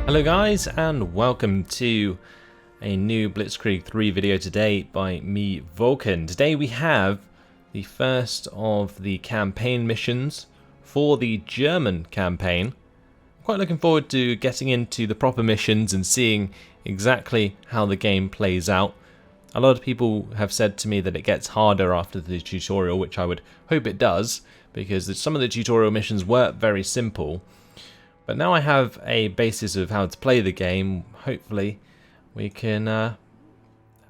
Hello guys, and welcome to a new Blitzkrieg 3 video today by me, Vulcan. Today we have the first of the campaign missions for the German campaign. I'm quite looking forward to getting into the proper missions and seeing exactly how the game plays out. A lot of people have said to me that it gets harder after the tutorial, which I would hope it does, because some of the tutorial missions were very simple. But now I have a basis of how to play the game. Hopefully we can have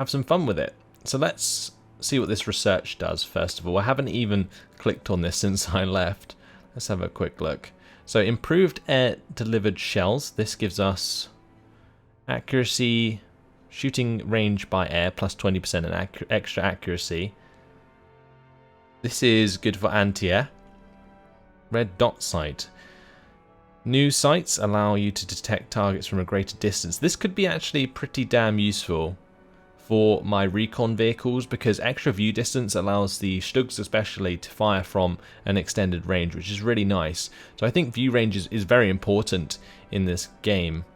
some fun with it. So let's see what this research does first of all. I haven't even clicked on this since I left. Let's have a quick look. So improved air delivered shells. This gives us accuracy, shooting range by air plus 20% and extra accuracy. This is good for anti-air. Red dot sight. New sights allow you to detect targets from a greater distance. This could be actually pretty damn useful for my recon vehicles because extra view distance allows the Stugs especially to fire from an extended range, which is really nice. So I think view range is very important in this game.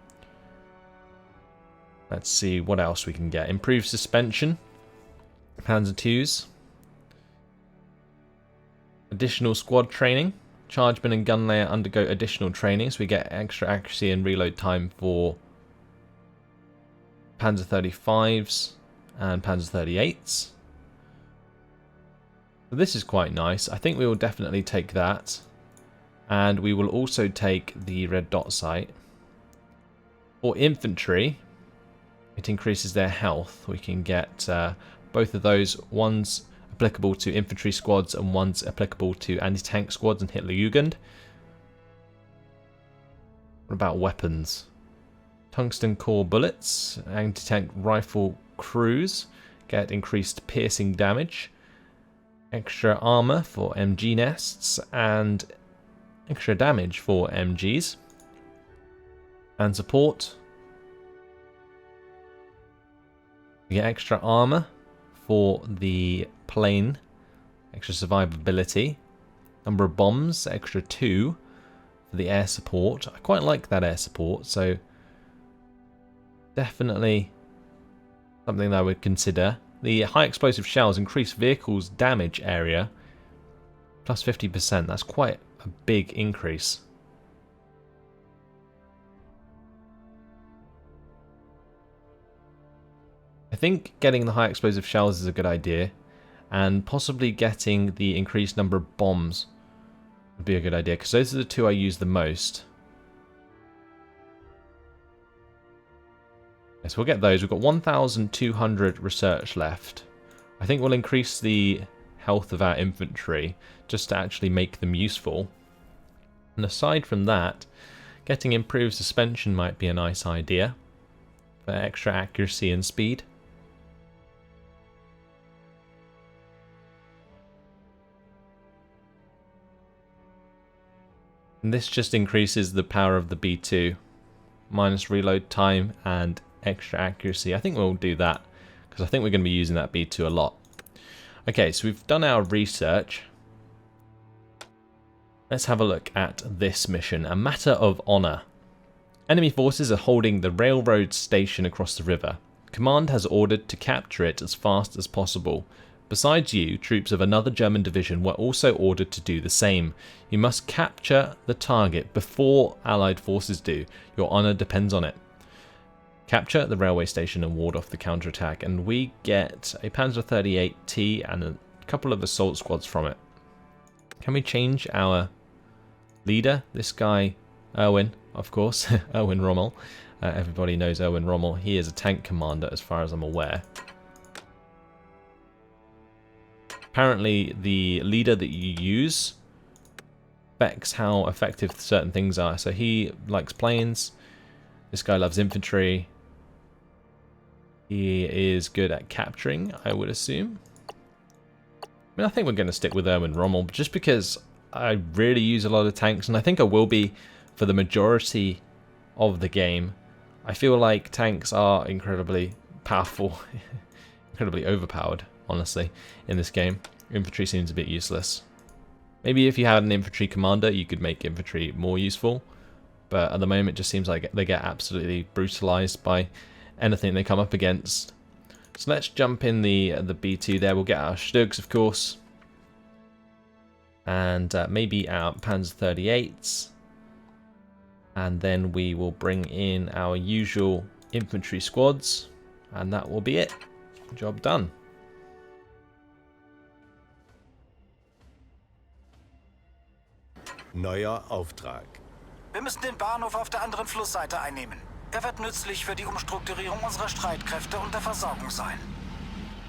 Let's see what else we can get. Improved suspension. Panzer IIs. Additional squad training. Chargeman and Gunlayer undergo additional training, so we get extra accuracy and reload time for Panzer 35s and Panzer 38s. So this is quite nice. I think we will definitely take that. And we will also take the red dot sight. For infantry, it increases their health. We can get both of those. One's applicable to infantry squads and one's applicable to anti-tank squads and Hitlerjugend. What about weapons? Tungsten core bullets, anti-tank rifle crews get increased piercing damage, extra armor for MG nests and extra damage for MGs, and support. You get extra armor for the plane, extra survivability, number of bombs, extra 2 for the air support. I quite like that air support, so definitely something that I would consider. The high explosive shells increase vehicles damage area plus 50%. That's quite a big increase. I think getting the high explosive shells is a good idea, and possibly getting the increased number of bombs would be a good idea, because those are the two I use the most. Yes, we'll get those. We've got 1,200 research left. I think we'll increase the health of our infantry just to actually make them useful. And aside from that, getting improved suspension might be a nice idea for extra accuracy and speed. And this just increases the power of the B2, minus reload time and extra accuracy. I think we'll do that, because I think we're going to be using that B2 a lot. Okay, so we've done our research. Let's have a look at this mission, a matter of honor. Enemy forces are holding the railroad station across the river. Command has ordered to capture it as fast as possible. Besides you, troops of another German division were also ordered to do the same. You must capture the target before Allied forces do. Your honor depends on it. Capture the railway station and ward off the counterattack, and we get a Panzer 38T and a couple of assault squads from it. Can we change our leader? This guy, Erwin, of course, Erwin Rommel. Everybody knows Erwin Rommel. He is a tank commander as far as I'm aware. Apparently the leader that you use affects how effective certain things are. So he likes planes. This guy loves infantry. He is good at capturing, I would assume. I mean, I think we're going to stick with Erwin Rommel just because I really use a lot of tanks, and I think I will be for the majority of the game. I feel like tanks are incredibly powerful, incredibly overpowered, honestly, in this game. Infantry seems a bit useless. Maybe if you had an infantry commander, you could make infantry more useful. but at the moment it just seems like they get absolutely brutalized by anything they come up against. So let's jump in the B2 there. We'll get our Stugs, of course, and maybe our Panzer 38s, and then we will bring in our usual infantry squads, and that will be it. Job done. Neuer Auftrag. Wir müssen den Bahnhof auf der anderen Flussseite einnehmen. Er wird nützlich für die Umstrukturierung unserer Streitkräfte und der Versorgung sein.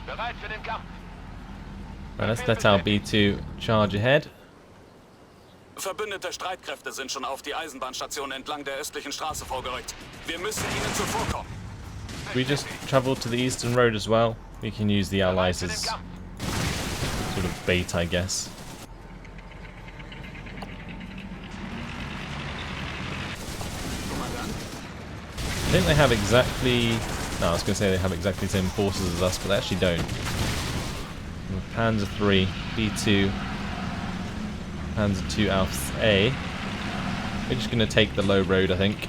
Bereit für den Kampf. Right, let's let our B2 charge ahead. Verbündete Streitkräfte sind schon auf die Eisenbahnstation entlang der östlichen Straße vorgerückt. Wir müssen ihnen zuvorkommen. We just travel to the eastern road as well. We can use the allies as sort of bait, I guess. I think they have exactly... No, I was going to say they have exactly the same forces as us, but they actually don't. Panzer 3, B2, Panzer 2 Alpha A. We're just going to take the low road, I think.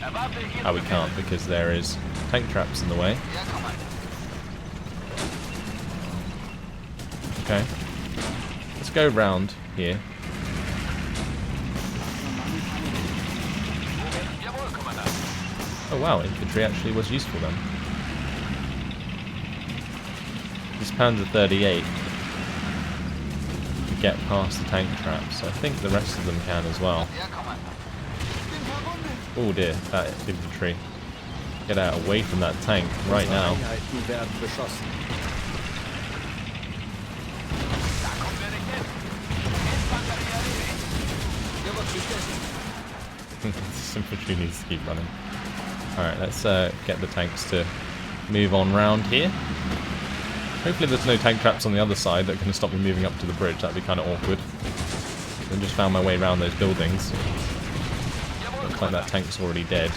Oh, we can't because there is tank traps in the way. Okay. Let's go round here. Oh wow, infantry actually was useful then. This Panzer 38 can get past the tank traps. I think the rest of them can as well. Oh dear, that infantry. Get out away from that tank right now. This infantry needs to keep running. Alright, let's get the tanks to move on round here. Hopefully there's no tank traps on the other side that can stop me moving up to the bridge. That'd be kind of awkward. I just found my way around those buildings. Looks like that tank's already dead.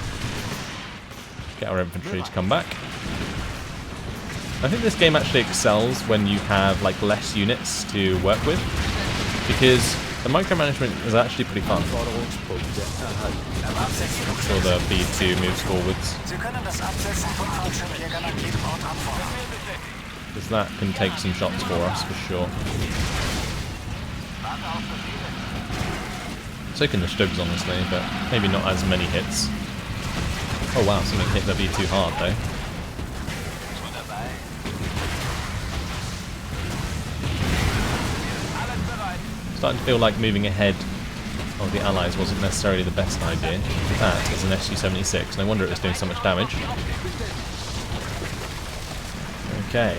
Get our infantry to come back. I think this game actually excels when you have like less units to work with, because the micromanagement is actually pretty fun. Until the B2 moves forwards. Because that can take some shots for us, for sure. So can the Stugs, honestly, but maybe not as many hits. Oh wow, something hit the B2 hard, though. Starting to feel like moving ahead of the Allies wasn't necessarily the best idea. That is an SU-76, no wonder it was doing so much damage. Okay.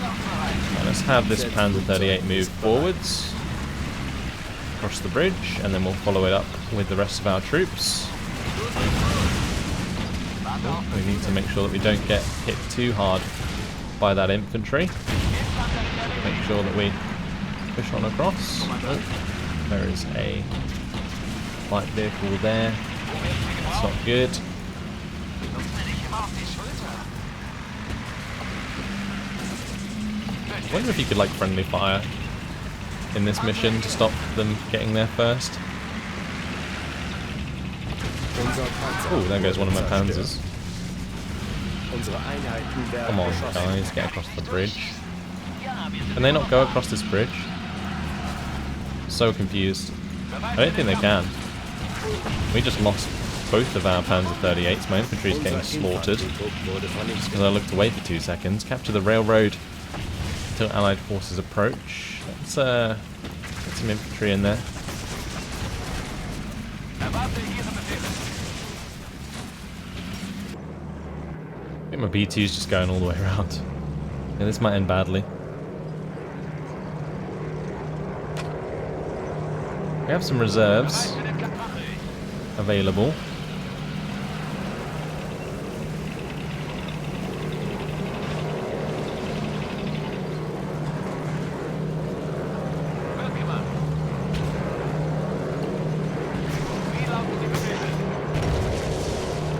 Now let's have this Panzer 38 move forwards, across the bridge, and then we'll follow it up with the rest of our troops. We need to make sure that we don't get hit too hard by that infantry. Make sure that we push on across. Oh, there is a light vehicle there. That's not good. I wonder if you could like friendly fire in this mission to stop them getting there first. Oh, there goes one of my panzers. Come on, guys, get across the bridge. Can they not go across this bridge? So confused. I don't think they can. We just lost both of our Panzer 38s. My infantry is getting slaughtered just because I looked away for 2 seconds. Capture the railroad until Allied forces approach. Let's get some infantry in there. I think my B2 is just going all the way around. Yeah, this might end badly. We have some reserves available.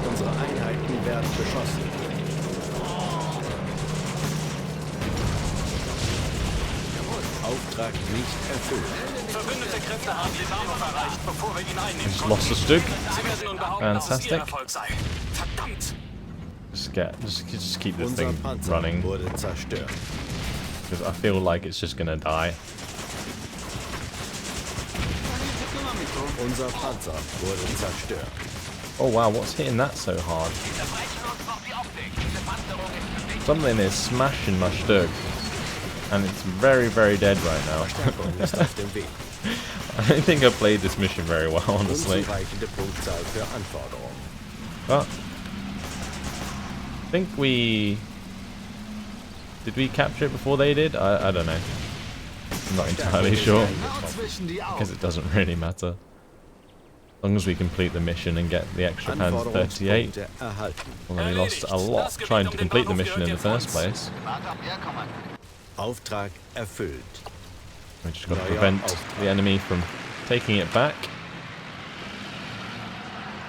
Unsere Einheiten werden beschossen. Auftrag nicht erfüllt. Verbündete Kräfte haben den Bahnhof erreicht, bevor wir ihn einnehmen Just konnten. lost a Stück. Sie werden nun behaupten, dass es ihr Fantastic. Erfolg sei. Verdammt! Just keep this Unser thing Panzer running, wurde zerstört. because I feel like it's just gonna die. Unser Panzer wurde zerstört. Oh wow, what's hitting that so hard? Something is smashing my Stug, and it's very, very dead right now. Verstärkung ist auf dem Weg. I don't think I played this mission very well, honestly. Unzureichende Punktzahl für Anforderungen. But I think did we capture it before they did? I don't know. I'm not entirely sure, because it doesn't really matter. As long as we complete the mission and get the extra Panzer 38. Anforderungspunkte erhalten. Well, we lost a lot trying to complete the mission in the first place. Auftrag erfüllt. We just got to prevent the enemy from taking it back.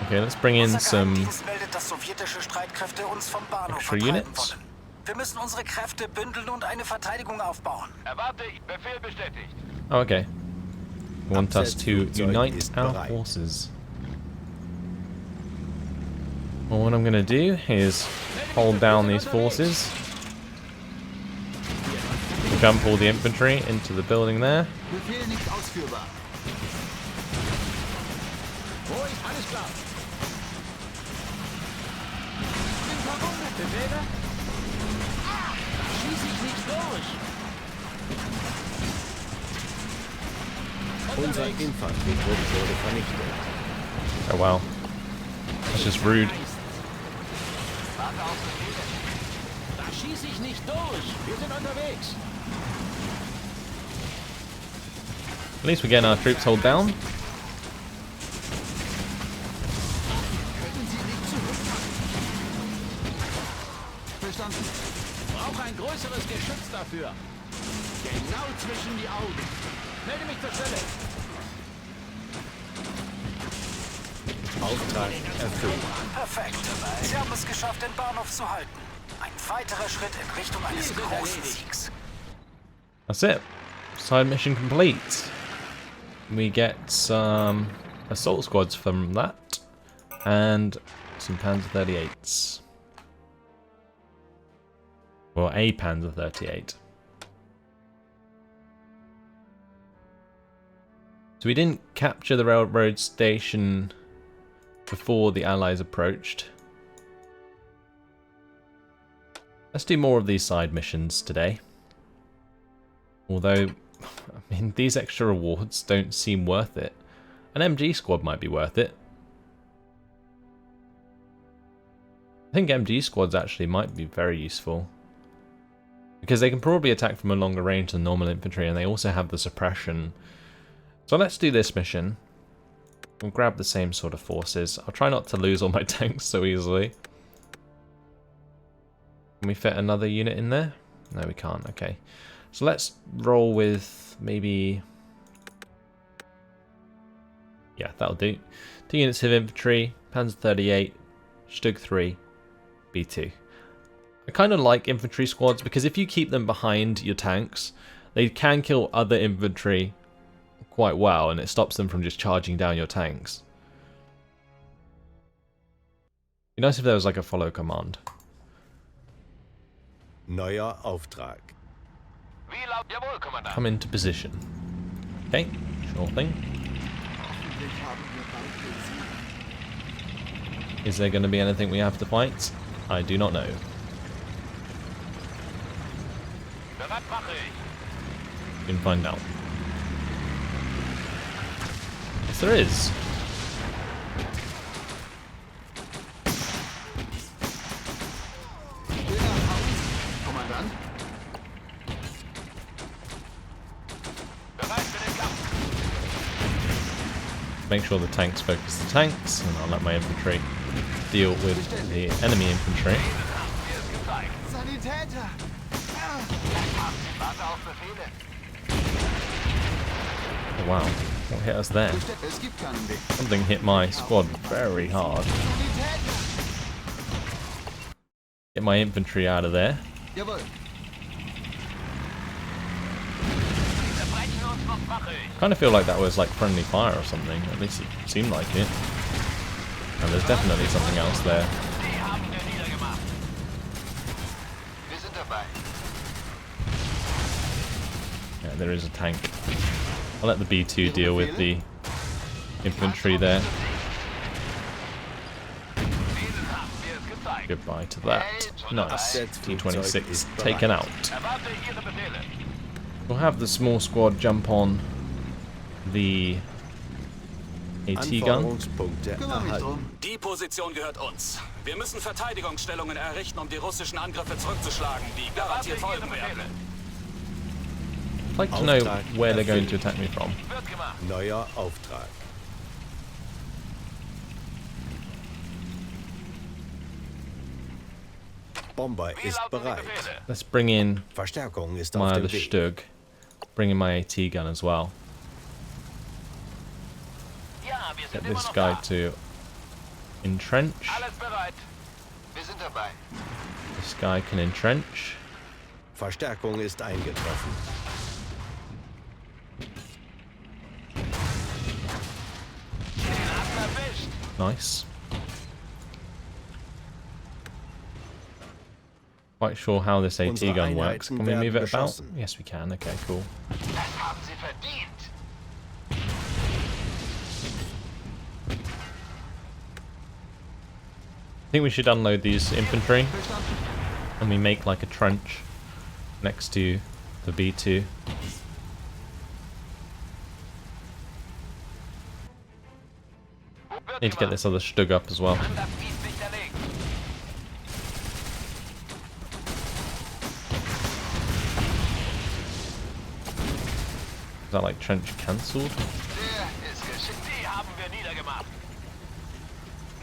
Okay, let's bring in Unser some Geheimdienst meldet, dass sowjetische Streitkräfte uns vom Bahnhof extra vertreiben units. wollen. Wir müssen unsere Kräfte bündeln und eine Verteidigung aufbauen. Erwarte, Befehl bestätigt. Oh, okay. You want us to unite ist our bereit. forces. Well, what I'm going to do is hold down these forces. Jump all the infantry into the building there. Befehl nicht ausführbar. Ruhig, alles klar. Bin verwundet, Befehle? Schieß ich nicht durch. Unser Infanterietrupp wurde vernichtet. Oh wow. That's just rude. Warte auf Befehle. Da schieß ich nicht durch. Wir sind unterwegs. At least we're getting our troops hold down. Können Sie nicht zurückmachen? Verstanden. Brauche ein größeres Geschütz dafür. Genau zwischen die Augen. Melde mich zur Stelle. Auftrag erfüllt. Perfekt. Sie haben es geschafft, den Bahnhof zu halten. Ein weiterer Schritt in Richtung eines großen Siegs. That's it. Side mission complete. We get some assault squads from that, and some Panzer 38s. Or a Panzer 38. So we didn't capture the railroad station before the Allies approached. Let's do more of these side missions today. Although, I mean, these extra rewards don't seem worth it. An MG squad might be worth it. I think MG squads actually might be very useful. Because they can probably attack from a longer range than normal infantry, and they also have the suppression. So let's do this mission. We'll grab the same sort of forces. I'll try not to lose all my tanks so easily. Can we fit another unit in there? No, we can't. Okay. So let's roll with maybe... Yeah, that'll do. 2 units of infantry, Panzer 38, Stug 3, B2. I kind of like infantry squads because if you keep them behind your tanks, they can kill other infantry quite well, and it stops them from just charging down your tanks. It'd be nice if there was like a follow command. Neuer Auftrag. Wie laut? Jawohl, Kommandant. Come into position. Okay, sure thing. Is there going to be anything we have to fight? I do not know. Bereit mache ich. We can find out. Yes, there is. Kommandant. Bereit für den Kampf. Make sure the tanks focus the tanks, and I'll let my infantry deal with the enemy infantry. Hier ist gezeigt. Sanitäter. Warte auf Befehle. Oh, wow, what hit us there? Es gibt keinen Weg. Something hit my squad very hard. Sanitäter. Get my infantry out of there. Jawohl. mache ich. Kind of feel like that was like friendly fire or something. At least it seemed like it. And there's definitely something else there. Die haben wir niedergemacht. Wir sind dabei. Yeah, there is a tank. I'll let the B2 deal with the infantry there. Denen haben wir es gezeigt. Goodbye to that. Nice. T26 taken out. Erwarte Ihre Befehle. We'll have the small squad jump on the AT gun. Anforderungspunkte erhalten. Die Position gehört uns. Wir müssen Verteidigungsstellungen errichten, um die russischen Angriffe zurückzuschlagen, die garantiert folgen werden. I'd like to know where they're going to attack me from. Wird gemacht. Neuer Auftrag. Bomber Wie ist lauten die bereit. Befehle? Let's bring in Verstärkung ist my auf other dem Weg. Stug. Bring in my AT gun as well. Ja, wir Get sind immer this noch guy da. to entrench. Alles bereit. Wir sind dabei. This guy can entrench. Verstärkung ist eingetroffen. Den hat's erwischt. Nice. Quite sure how this AT Unsere gun works. Einheiten Can we move werden it about? beschossen. Yes, we can. Okay, cool. Das haben Sie verdient. I think we should unload these infantry and we make like a trench next to the B2. Wird Need to get this other Stug up as well. Kann das Biest nicht erlegen. Is that like trench cancelled? Der ist geschickt. Die haben wir niedergemacht.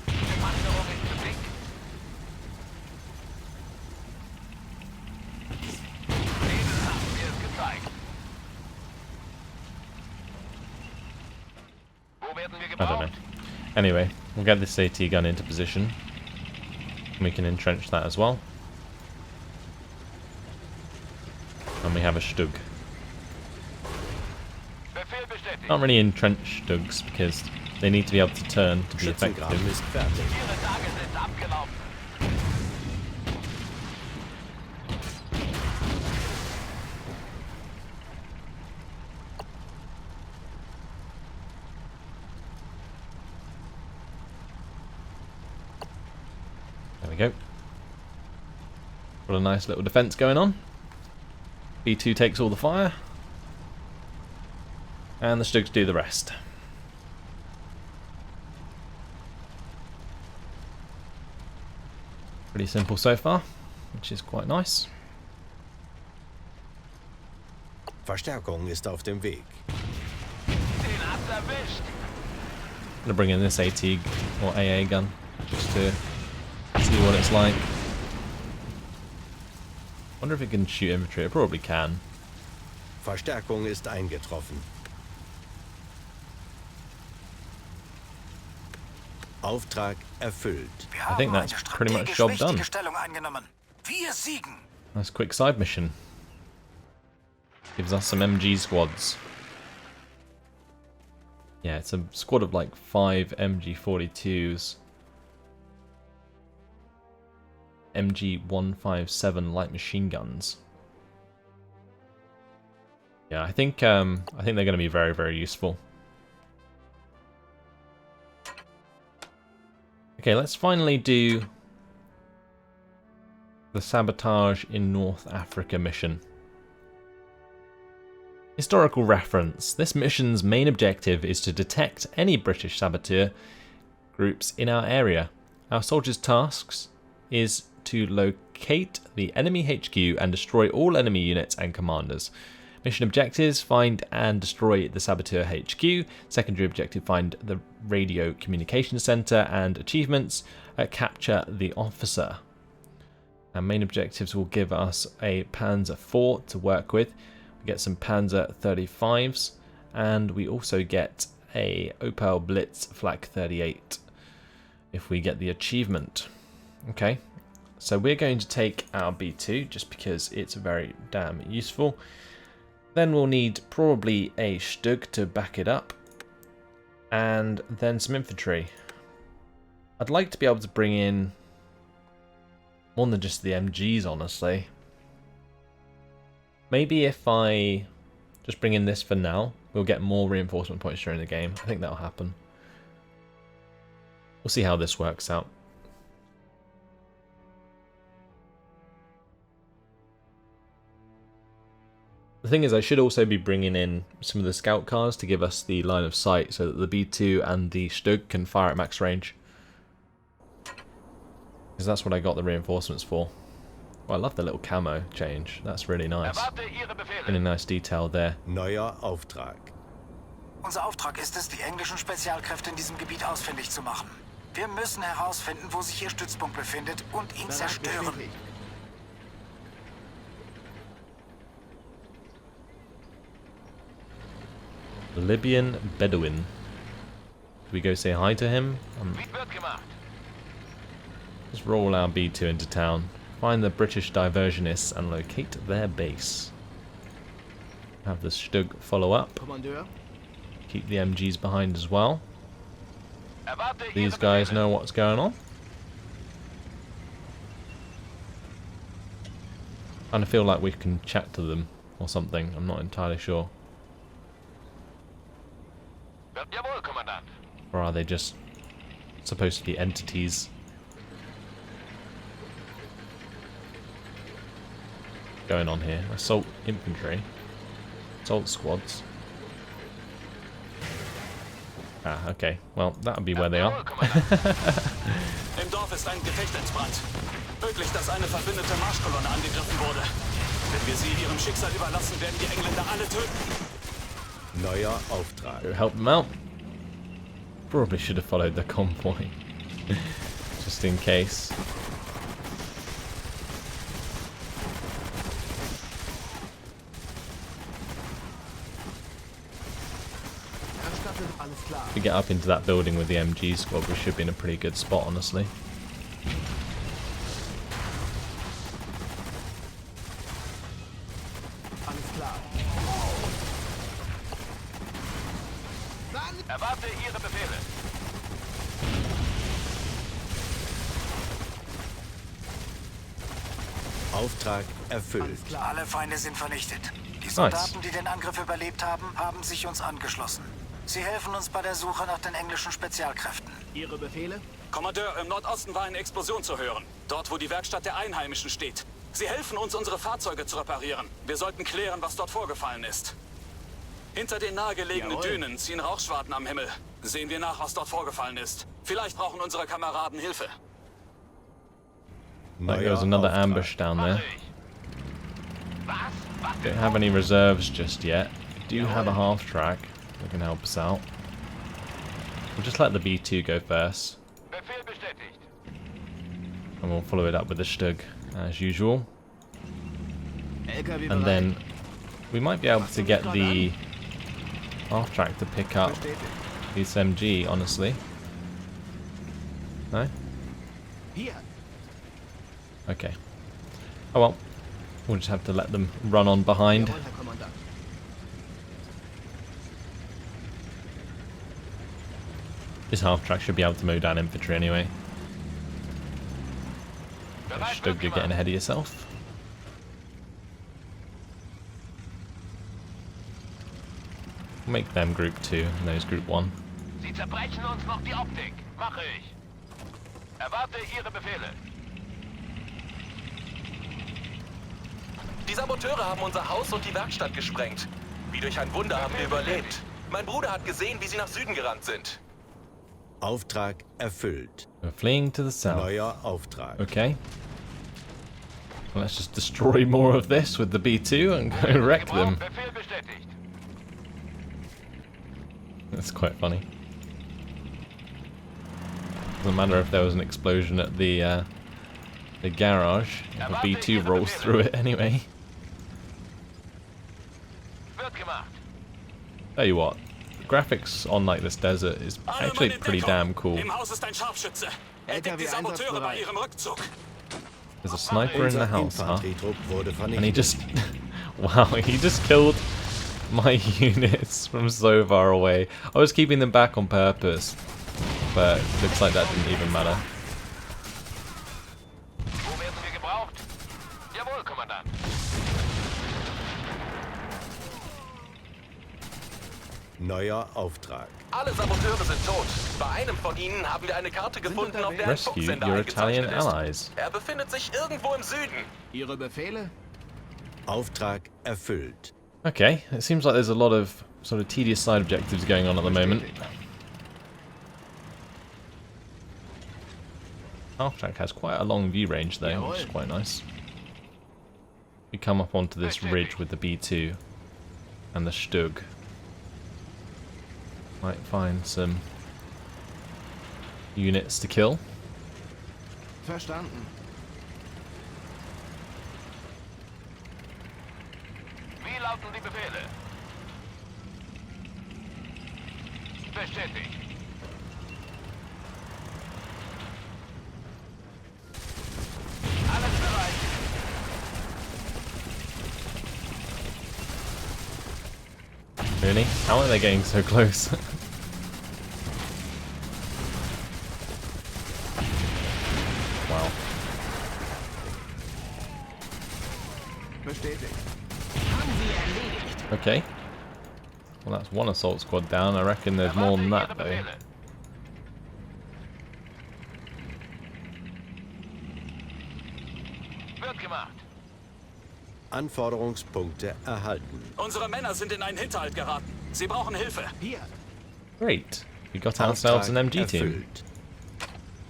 Die Panzerung ist zu dick. Denen haben wir es gezeigt. Wo werden wir I don't know. gebraucht? Anyway, we'll get this AT gun into position. And we can entrench that as well. And we have a Stug. Befehl bestätigt. Not really entrench Stugs because they need to be able to turn to be Schützengraben effective. ist fertig. Ihre Tage sind abgelaufen. There we go. Got a nice little defense going on. B2 takes all the fire. And the Stugs do the rest. Pretty simple so far, which is quite nice. Verstärkung ist auf dem Weg. Den hat's erwischt. I'm gonna bring in this AT or AA gun just to see what it's like. Wonder if it can shoot infantry. It probably can. Verstärkung ist eingetroffen. Auftrag erfüllt. Wir I think haben that's eine pretty much strategisch job wichtige done. Stellung eingenommen. Wir siegen. Nice quick side mission. Gives us some MG squads. Yeah, it's a squad of like 5 MG42s. MG157 light machine guns. Yeah, I think they're going to be very, very useful. Okay, let's finally do the Sabotage in North Africa mission. Historical reference. This mission's main objective is to detect any British saboteur groups in our area. Our soldiers' tasks is to locate the enemy HQ and destroy all enemy units and commanders. Mission objectives: find and destroy the Saboteur HQ. Secondary objective: find the radio communication center. And achievements: capture the officer. Our main objectives will give us a Panzer IV to work with. We get some Panzer 35s, and we also get a Opel Blitz Flak 38 if we get the achievement. Okay, so we're going to take our B2 just because it's very damn useful. Then we'll need probably a Stug to back it up. And then some infantry. I'd like to be able to bring in more than just the MGs, honestly. Maybe if I just bring in this for now, we'll get more reinforcement points during the game. I think that'll happen. We'll see how this works out. The thing is, I should also be bringing in some of the scout cars to give us the line of sight so that the B2 and the Stug can fire at max range. Because that's what I got the reinforcements for. Oh, I love the little camo change. That's really nice. Really nice detail there. Neuer Auftrag. Unser Auftrag ist es, die englischen Spezialkräfte in diesem Gebiet ausfindig zu machen. Wir müssen herausfinden, wo sich ihr Stützpunkt befindet und ihn zerstören. Libyan Bedouin. Do we go say hi to him? Let's roll our B2 into town. Find the British diversionists and locate their base. Have the Stug follow up. Keep the MGs behind as well. These guys know what's going on. I kind of feel like we can chat to them or something. I'm not entirely sure. Or are they just supposed to be entities? Going on here? Assault infantry. Assault squads. Ah, okay. Well, that'll be where they are. Im Dorf ist ein Gefecht entbrannt. Möglich, dass eine verbündete Marschkolonne angegriffen wurde. Wenn wir sie ihrem Schicksal überlassen, werden die Engländer alle töten. Neuer Auftrag. Help them out. Probably should have followed the convoy. Just in case. If we get up into that building with the MG squad, we should be in a pretty good spot, honestly. Erwarte Ihre Befehle. Auftrag erfüllt. Alle Feinde sind vernichtet. Die Soldaten, die den Angriff überlebt haben, haben sich uns angeschlossen. Sie helfen uns bei der Suche nach den englischen Spezialkräften. Ihre Befehle? Kommandeur, im Nordosten war eine Explosion zu hören. Dort, wo die Werkstatt der Einheimischen steht. Sie helfen uns, unsere Fahrzeuge zu reparieren. Wir sollten klären, was dort vorgefallen ist. Hinter den nahegelegenen Dünen ziehen Rauchschwaden am Himmel. Sehen wir nach, was dort vorgefallen ist. Vielleicht brauchen unsere Kameraden Hilfe. Like there was another ambush down there. Don't have any reserves just yet. Do have a half track that can help us out. We'll just let the B2 go first. Befehl bestätigt. And we'll follow it up with the Stug as usual. And then we might be able to get the half track to pick up this MG, honestly. No? Okay. Oh well. We'll just have to let them run on behind. This half track should be able to mow down infantry anyway. Stug, you're getting ahead of yourself. Make them group 2 and those group 1. Sie zerbrechen uns noch die Optik. Mache ich. Erwarte Ihre Befehle. Die Saboteure haben unser Haus und die Werkstatt gesprengt. Wie durch ein Wunder haben wir überlebt. Mein Bruder hat gesehen, wie sie nach Süden gerannt sind. Auftrag erfüllt. We're fleeing to the south. Neuer Auftrag. Okay. Well, let's just destroy more of this with the B2 and go wreck them. Befehl bestätigt. That's quite funny. Doesn't matter if there was an explosion at the garage. If a B2 rolls through it anyway. Wird gemacht. Tell you what, graphics on like this desert is actually pretty damn cool. Im Haus ist ein Scharfschütze. Er deckt die Saboteure bei ihrem Rückzug. There's a sniper in the house, huh? Infanterietrupp wurde And he vernichtet. just... wow, he just killed my units from so far away. I was keeping them back on purpose, but looks like that didn't even matter. Wo werden wir gebraucht? Jawohl, Kommandant. Neuer Auftrag. Alle Saboteure sind tot. Bei einem von ihnen haben wir eine Karte gefunden, auf der ein Rescue Funksender your eingezeichnet Italian ist. allies. Er befindet sich irgendwo im Süden. Ihre Befehle? Auftrag erfüllt. Okay, it seems like there's a lot of sort of tedious side objectives going on at the moment. Half-track has quite a long view range though, which is quite nice. We come up onto this ridge with the B2 and the Stug. Might find some units to kill. Verstanden. Wie lauten die Befehle? Bestätigt. Alles bereit. Really? How are they getting so close? Wow. Bestätigt. Okay. Well, that's one assault squad down. I reckon there's more than that, though. Befehle. Wird gemacht. Anforderungspunkte erhalten. Unsere Männer sind in einen Hinterhalt geraten. Sie brauchen Hilfe. Hier. Great. We got ourselves an MG team. erfüllt.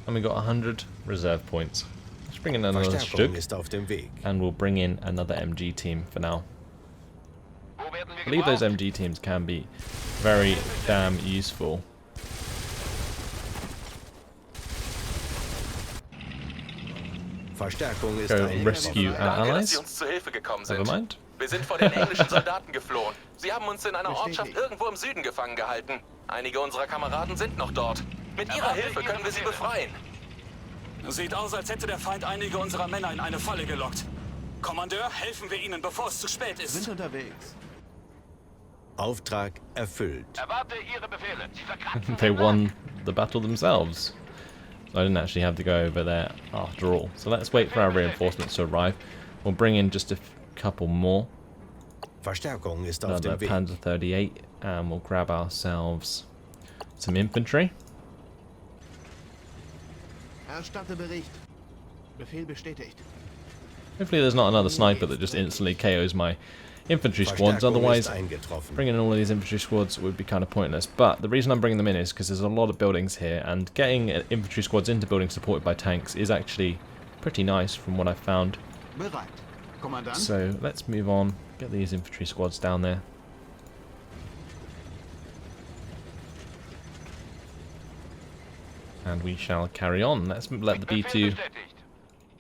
And we got 100 reserve points. Let's bring in another Verstärkung Stück. ist auf dem Weg. And we'll bring in another MG team for now. Wo werden wir I believe those gebraucht? MG teams can be very damn useful. Verstärkung ist Go ein rescue our Danke, dass Sie allies. uns zu Hilfe gekommen Never sind. mind. Wir sind vor den englischen Soldaten geflohen. Sie haben uns in einer Bestätigt. Ortschaft irgendwo im Süden gefangen gehalten. Einige unserer Kameraden sind noch dort. Mit Ihrer Hilfe können wir sie befreien. Sieht aus, als hätte der Feind einige unserer Männer in eine Falle gelockt. Kommandeur, helfen wir ihnen, bevor es zu spät ist. Sind unterwegs. Auftrag erfüllt. Erwarte Ihre Befehle. Sie verkratzen They den won the battle themselves. So I didn't actually have to go over there after all. So let's wait for our reinforcements to arrive. We'll bring in just a couple more. Verstärkung ist auf Another dem Weg. Panzer 38, and we'll grab ourselves some infantry. Erstatte Bericht. Befehl bestätigt. Hopefully there's not another sniper that just instantly KOs my infantry squads, Verstärkung otherwise ist eingetroffen. bringing in all of these infantry squads would be kind of pointless. But the reason I'm bringing them in is because there's a lot of buildings here, and getting infantry squads into buildings supported by tanks is actually pretty nice from what I've found. Bereit. Kommandant. So let's move on, get these infantry squads down there. And we shall carry on. Let's let the Befehl B2 bestätigt.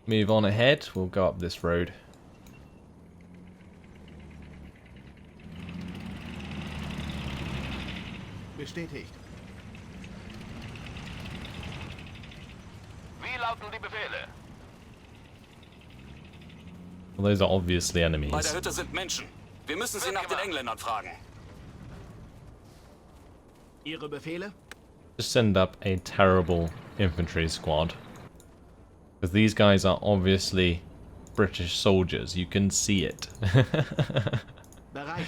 move on ahead. We'll go up this road. Bestätigt. Wie lauten die Befehle? Well, those are obviously Bei der enemies. Hütte sind Menschen. Wir müssen sie nach den Engländern fragen. Ihre Befehle? Just send up a terrible infantry squad. Because these guys are obviously British soldiers. You can see it. Bereit.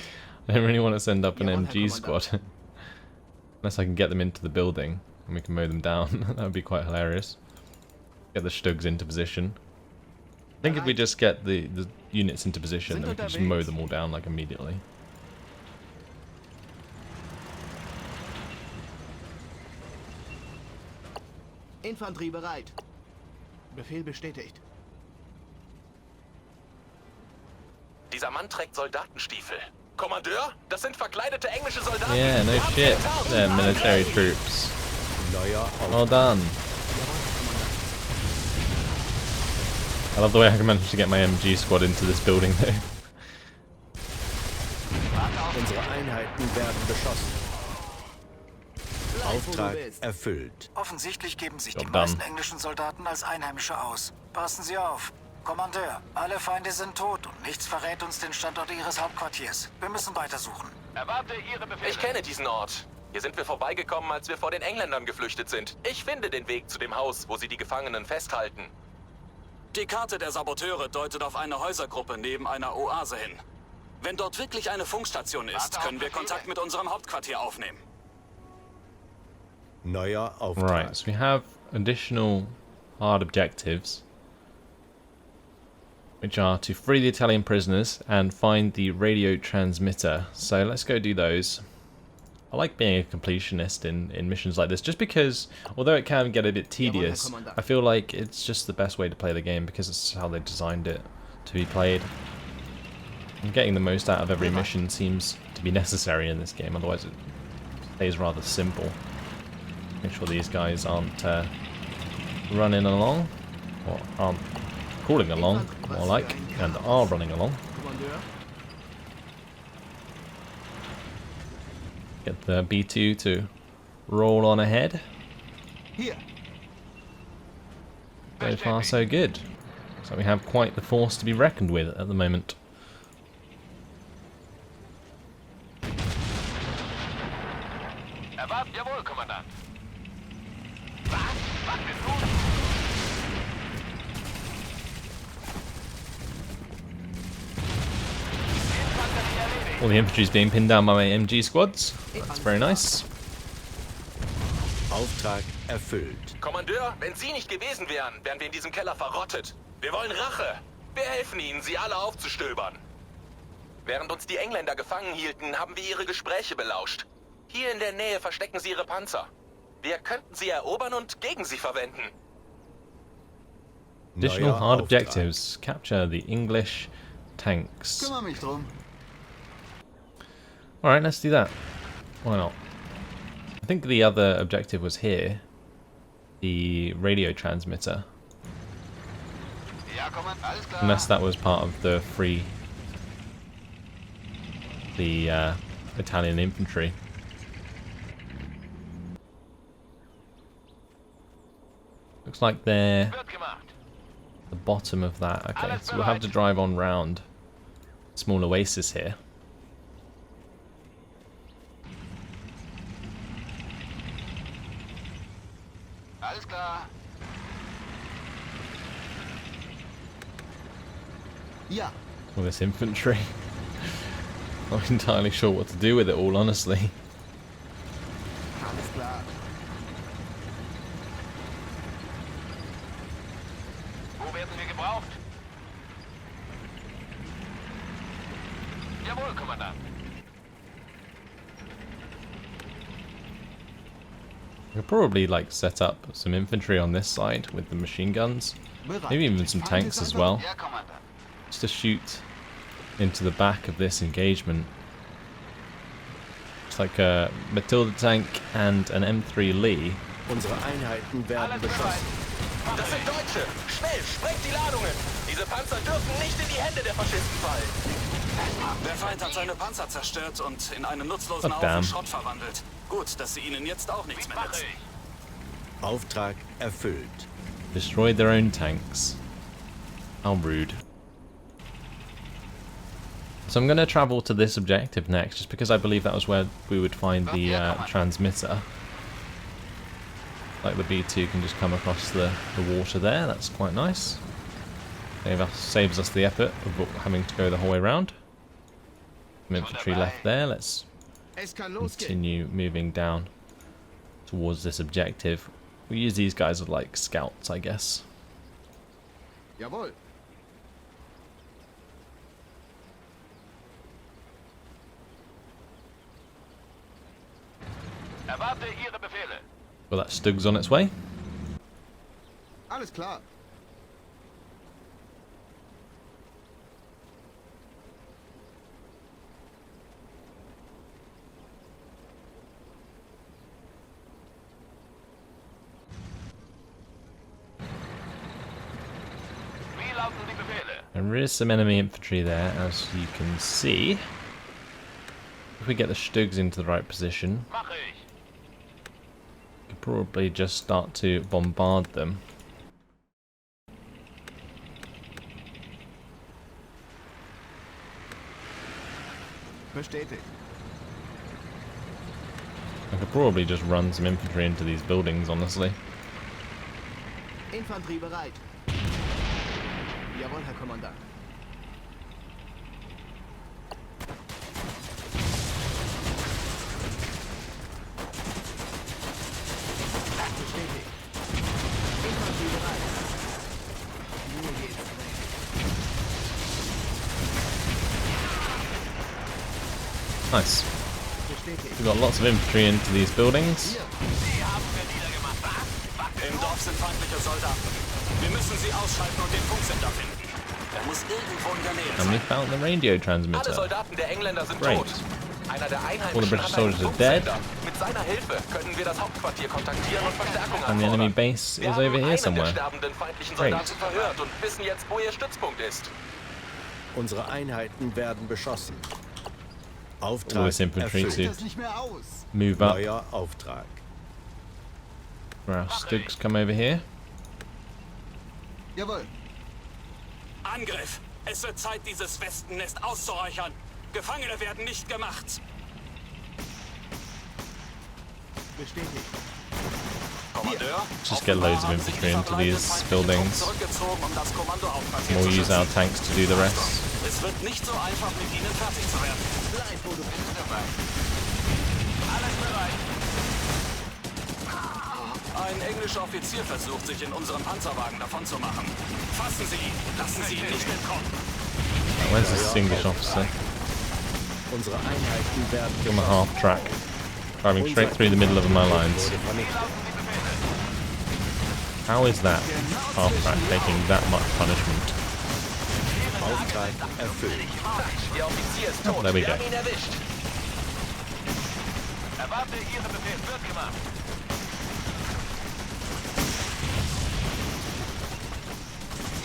I don't really want to send up an Jawohl, Herr MG squad. Unless I can get them into the building and we can mow them down. That would be quite hilarious. Get the Stugs into position. I think if we just get the units into position, then we can just mow them all down like immediately. Infanterie bereit. Befehl bestätigt. Dieser Mann trägt Soldatenstiefel. Kommandeur, das sind verkleidete englische Soldaten. Yeah, no Wir haben sie shit. enttarnt. They're military troops. Neuer Well Auftrag. done. I love the way I managed to get my MG squad into this building though. Unsere Einheiten werden beschossen. Bleib, wo du Auftrag bist. erfüllt. Offensichtlich geben sich die Job meisten done. englischen Soldaten als Einheimische aus. Passen Sie auf. Kommandeur, alle Feinde sind tot und nichts verrät uns den Standort ihres Hauptquartiers. Wir müssen weitersuchen. Erwarte Ihre Befehle. Ich kenne diesen Ort. Hier sind wir vorbeigekommen, als wir vor den Engländern geflüchtet sind. Ich finde den Weg zu dem Haus, wo sie die Gefangenen festhalten. Die Karte der Saboteure deutet auf eine Häusergruppe neben einer Oase hin. Wenn dort wirklich eine Funkstation ist, können wir Kontakt mit unserem Hauptquartier aufnehmen. Neuer Auftrag. Right, so we have additional hard objectives, which are to free the Italian prisoners and find the radio transmitter. So let's go do those. I like being a completionist in missions like this, just because, although it can get a bit tedious, I feel like it's just the best way to play the game because it's how they designed it to be played. And getting the most out of every mission seems to be necessary in this game, otherwise it stays rather simple. Make sure these guys aren't running along, or aren't crawling along, more like, and are running along. Get the B2 to roll on ahead. So far so good. So we have quite the force to be reckoned with at the moment. Jawohl, Kommandant. Was ist nun? All the infantry is being pinned down by my MG squads. That's very nice. Auftrag erfüllt. Kommandeur, wenn Sie nicht gewesen wären, wären wir in diesem Keller verrottet. Wir wollen Rache. Wir helfen Ihnen, Sie alle aufzustöbern. Während uns die Engländer gefangen hielten, haben wir ihre Gespräche belauscht. Hier in der Nähe verstecken sie ihre Panzer. Wir könnten sie erobern und gegen sie verwenden. Additional Neuer hard Auftrag. objectives. Capture the English tanks. Kümmere mich drum. Alright, let's do that. Why not? I think the other objective was here. The radio transmitter. Ja, Kommandant, alles klar. Unless that was part of the Italian infantry. Looks like they're Wird gemacht. the bottom of that. Okay, so we'll have to drive on round. Small oasis here. Alles klar. Ja. All this infantry. Not entirely sure what to do with it all, honestly. Alles klar. Wo werden wir gebraucht? Jawohl, Kommandant. We could probably like set up some infantry on this side with the machine guns. Maybe even some tanks as well. Ja, Kommandant. Just to shoot into the back of this engagement. It's like a Matilda tank and an M3 Lee. Unsere Einheiten werden beschossen. Das sind Deutsche! Schnell, sprengt die Ladungen! Diese Panzer dürfen nicht in die Hände der Faschisten fallen! Der Feind hat seine Panzer zerstört und in einen nutzlosen Verdammt. Haufen Schrott verwandelt. Gut, dass sie ihnen jetzt auch nichts mehr Mache nützen. ich. Auftrag erfüllt. Destroyed their own tanks. How rude. So I'm going to travel to this objective next, just because I believe that was where we would find the transmitter. Like the B2 can just come across the water there, that's quite nice. Saves us the effort of having to go the whole way around. Some infantry left there, let's Es kann losgehen. continue moving down towards this objective. We use these guys as like scouts, I guess. Jawohl. Erwarte Ihre Befehle. Well, that Stug's on its way. Alles klar. Wie lauten die Befehle? There is some enemy infantry there, as you can see. If we get the Stugs into the right position, Mache ich. we could probably just start to bombard them. Bestätigt. I could probably just run some infantry into these buildings, honestly. Infanterie bereit. Jawohl, Herr Kommandant. Bestätigt. Infanterie bereit. Mir geht's recht. Nice. Bestätigt. We've got lots of infantry into these buildings. Die haben wir niedergemacht. Was? Im Dorf sind feindliche Soldaten. Wir müssen sie ausschalten und den Funksender finden. Er muss irgendwo in der Nähe And we sein. found the radio Alle transmitter. Soldaten der Engländer sind Great. tot. Einer der All the Einheimischen British hat einen soldiers are dead. Funksender. Mit seiner Hilfe können wir das Hauptquartier kontaktieren und Verstärkung And the enemy anfordern. base Wir is haben over here einen somewhere. der sterbenden feindlichen Great. Soldaten verhört und wissen jetzt, wo ihr Stützpunkt ist. Unsere Einheiten werden beschossen. All Auftrag this infantry erfüllt. to Das nicht mehr aus. move up. Neuer Auftrag. Our Stugs come over here. Jawohl. Angriff! Es wird Zeit, dieses Wespennest auszuräuchern. Gefangene werden nicht gemacht. Bestätigt. Kommandeur, Just get loads of infantry into these buildings. zurückgezogen, um das Kommandohauptquartier We'll zu use our schützen. tanks to do the rest. Es wird nicht so einfach, mit ihnen fertig zu werden. Bleib, wo du bist. Dabei. Alles bereit. Ein englischer Offizier versucht, sich in unserem Panzerwagen davonzumachen. Fassen Sie ihn! Lassen Sie ihn nicht entkommen! Where's this English officer? Unsere Einheiten werden On the beschossen. half track. Driving straight through the middle of my lines. Wurde vernichtet. How is that half track taking that much punishment? Auftrag erfüllt. Ihr Offizier ist tot. There we Wir go. haben ihn erwischt. Erwarte Ihre Befehl. Wird gemacht.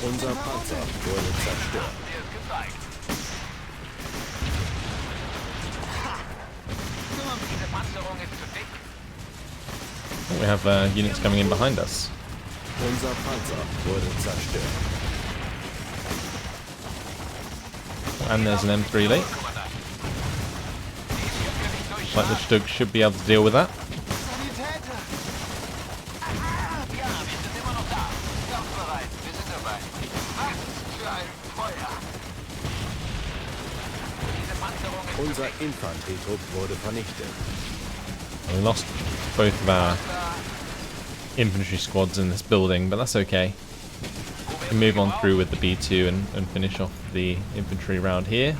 Unser Panzer wurde zerstört. Mir ist gezeigt. Diese Panzerung ist zu dick. Oh, we have units coming in behind us. Unser Panzer wurde zerstört. And there's an M3 leak. Kommandant. Die Schiffe nicht durch. Like the Stugs should be able to deal with that. Sanitäter. Ja, wir sind immer noch da. Kampfbereit. Wir sind dabei. Was für ein Feuer. Diese Panzerung ist Unser Infanterietrupp wurde vernichtet. We lost both of our infantry squads in this building, but that's okay. We can move on through with the B2 and finish off the infantry round here.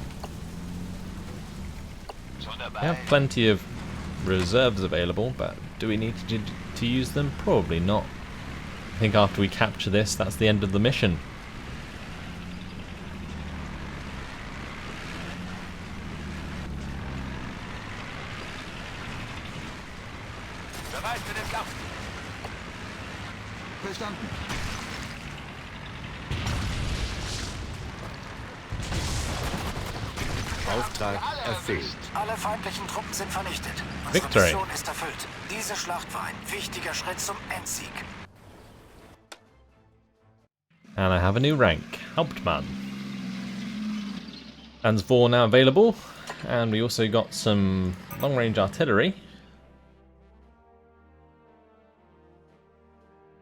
schon We dabei. have plenty of reserves available, but do we need to use them? Probably not. I think after we capture this, that's the end of the mission. Bereit für den Kampf. Verstanden. Auftrag erfüllt. Alle feindlichen Truppen sind vernichtet. Unsere Victory. Mission ist erfüllt. Diese Schlacht war ein wichtiger Schritt zum Endsieg. And I have a new rank, Hauptmann. Bands 4 now available, and we also got some long-range artillery.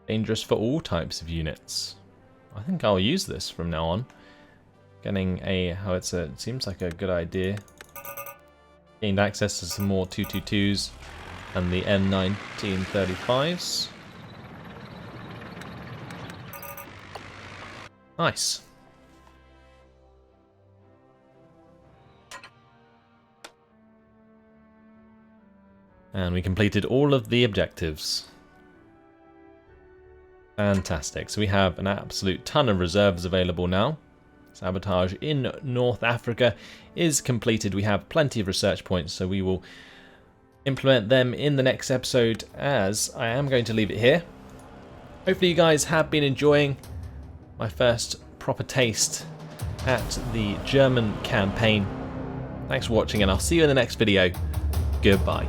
Dangerous for all types of units. I think I'll use this from now on. Getting a howitzer seems like a good idea. Gained access to some more 222s and the N1935s. Nice. And we completed all of the objectives. Fantastic. So we have an absolute ton of reserves available now. Sabotage in North Africa is completed. We have plenty of research points, so we will implement them in the next episode, as I am going to leave it here. Hopefully you guys have been enjoying my first proper taste at the German campaign. Thanks for watching, and I'll see you in the next video. Goodbye.